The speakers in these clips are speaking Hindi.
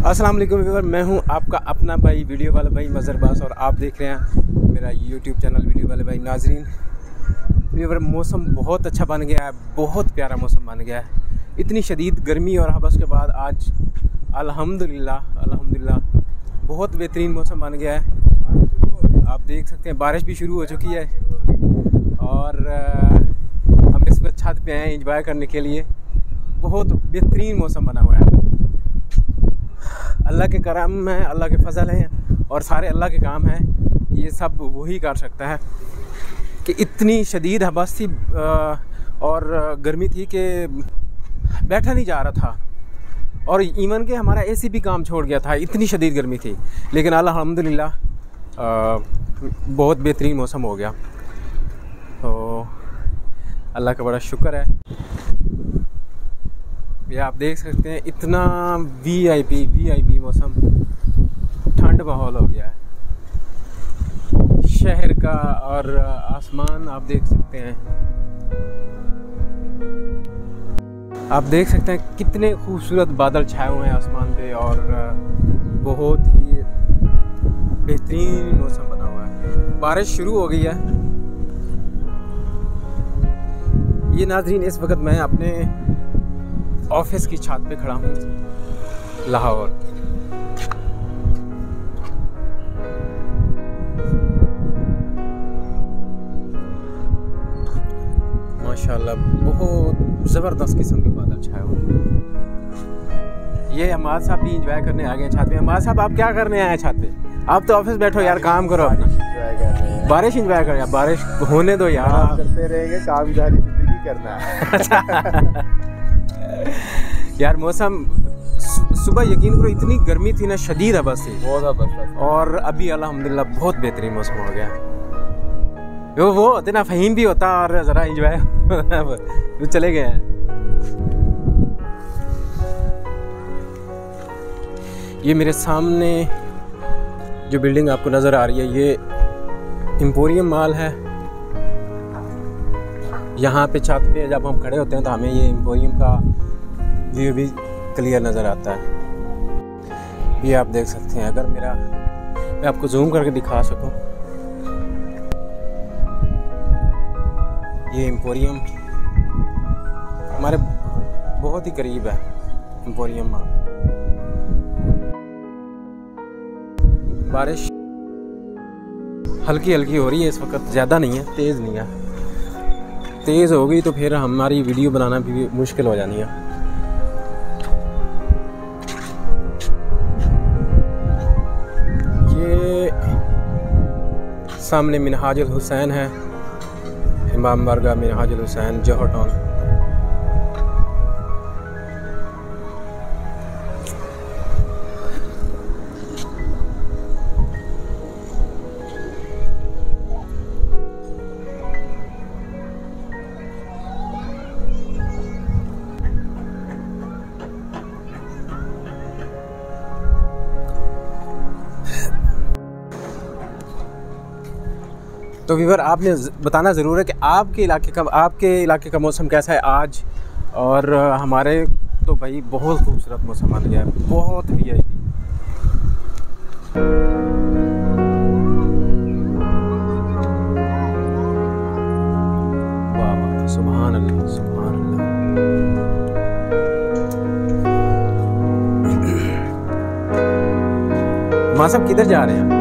अस्सलाम वालेकुम व्यूअर, मैं हूं आपका अपना भाई वीडियो वाला भाई मज़रबास और आप देख रहे हैं मेरा यूट्यूब चैनल वीडियो वाले भाई नाजरीन। व्यूअर, मौसम बहुत अच्छा बन गया है, बहुत प्यारा मौसम बन गया है। इतनी शदीद गर्मी और हबस के बाद आज अल्हम्दुलिल्लाह बहुत बेहतरीन मौसम बन गया है। आप देख सकते हैं बारिश भी शुरू हो चुकी है और हम इस वक्त छत पे आए इंजॉय करने के लिए। बहुत बेहतरीन मौसम बना हुआ है। अल्लाह के करम है, अल्लाह के फजल हैं और सारे अल्लाह के काम हैं। ये सब वही कर सकता है कि इतनी शदीद हबस थी और गर्मी थी कि बैठा नहीं जा रहा था और इवन के हमारा एसी भी काम छोड़ गया था, इतनी शदीद गर्मी थी। लेकिन अल्हम्दुलिल्लाह बहुत बेहतरीन मौसम हो गया, तो अल्लाह का बड़ा शुक्र है। ये आप देख सकते हैं इतना वीआईपी मौसम, ठंड माहौल हो गया है शहर का। और आसमान आप देख सकते हैं, आप देख सकते हैं कितने खूबसूरत बादल छाए हुए हैं आसमान पे और बहुत ही बेहतरीन मौसम बना हुआ है। बारिश शुरू हो गई है। ये नाज़रीन, इस वक्त मैं अपने ऑफिस की छत पे खड़ा हूँ लाहौर। माशाल्लाह बहुत ज़बरदस्त किस्म के बादल छाए हुए हैं। ये अमाद साहब भी इंजॉय करने आ गए छत पे। अमाद साहब, आप क्या करने आए हैं छत पे? आप तो ऑफिस बैठो यार, काम करो अपना। बारिश इंजॉय करो यार, बारिश होने दो यार। करते रहेंगे, काम जारी जिंदगी करना है। यार मौसम सुबह यकीन करो इतनी गर्मी थी ना, शदीद हबस थी बहुत। और अभी अल्हम्दुलिल्लाह बहुत बेहतरीन मौसम हो गया। वो होते ना, फहीम भी होता और ज़रा इंजॉय वो चले गए हैं। ये मेरे सामने जो बिल्डिंग आपको नज़र आ रही है, ये एम्पोरियम मॉल है। यहाँ पे छत पे जब हम खड़े होते हैं तो हमें ये एम्पोरियम का व्यू भी क्लियर नज़र आता है। ये आप देख सकते हैं, अगर मैं आपको जूम करके दिखा सकूं, ये एम्पोरियम हमारे बहुत ही करीब है। Emporium mall. बारिश हल्की हल्की हो रही है इस वक्त, ज़्यादा नहीं है, तेज़ नहीं है। तेज़ हो गई तो फिर हमारी वीडियो बनाना भी मुश्किल हो जानी है। ये सामने मिनहाजुल हुसैन है, इमाम बारगाह मिनहाजुल हुसैन, जौहर टाउन। तो व्यूअर, आपने बताना ज़रूर है कि आपके इलाके का मौसम कैसा है आज। और हमारे तो भाई बहुत खूबसूरत मौसम बन गया है, बहुत वीआईपी। वाह वाह, सुभान अल्लाह, सुभान अल्लाह। मां साहब किधर जा रहे हैं?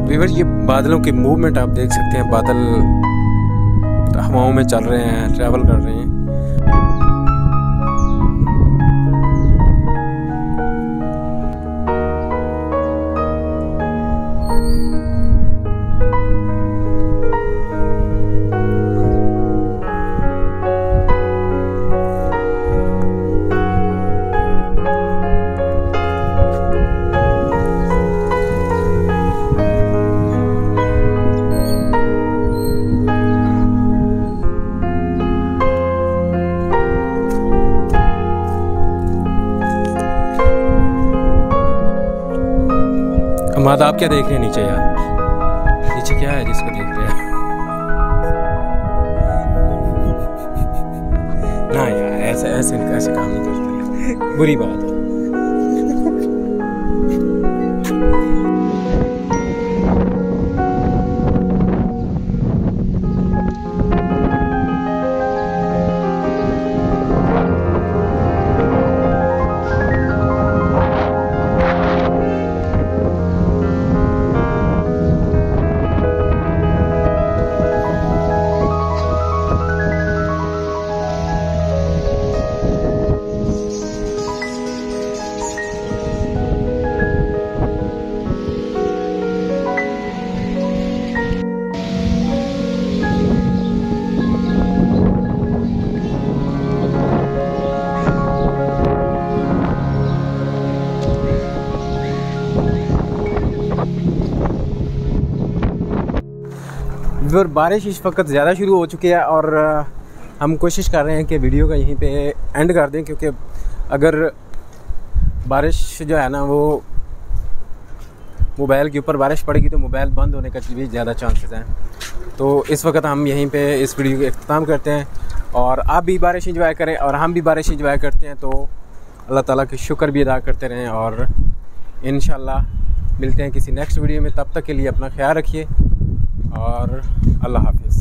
व्यूअर, ये बादलों की मूवमेंट आप देख सकते हैं। बादल हवाओं में चल रहे हैं, ट्रैवल कर रहे हैं। मादा आप क्या देख रहे हैं नीचे यार? नीचे क्या है जिसको देख रहे हैं? ना यार ऐसे ऐसे ऐसे काम नहीं करते, बुरी बात है। और बारिश इस वक्त ज़्यादा शुरू हो चुकी है और हम कोशिश कर रहे हैं कि वीडियो का यहीं पे एंड कर दें, क्योंकि अगर बारिश जो है ना वो मोबाइल के ऊपर बारिश पड़ेगी तो मोबाइल बंद होने का भी ज़्यादा चांसेस हैं। तो इस वक्त हम यहीं पे इस वीडियो का इख्तिताम करते हैं और आप भी बारिश इंजॉय करें और हम भी बारिश इंजॉय करते हैं। तो अल्लाह ताला के शुक्र भी अदा करते रहें और इंशाल्लाह मिलते हैं किसी नेक्स्ट वीडियो में। तब तक के लिए अपना ख्याल रखिए और अल्लाह हाफिज़।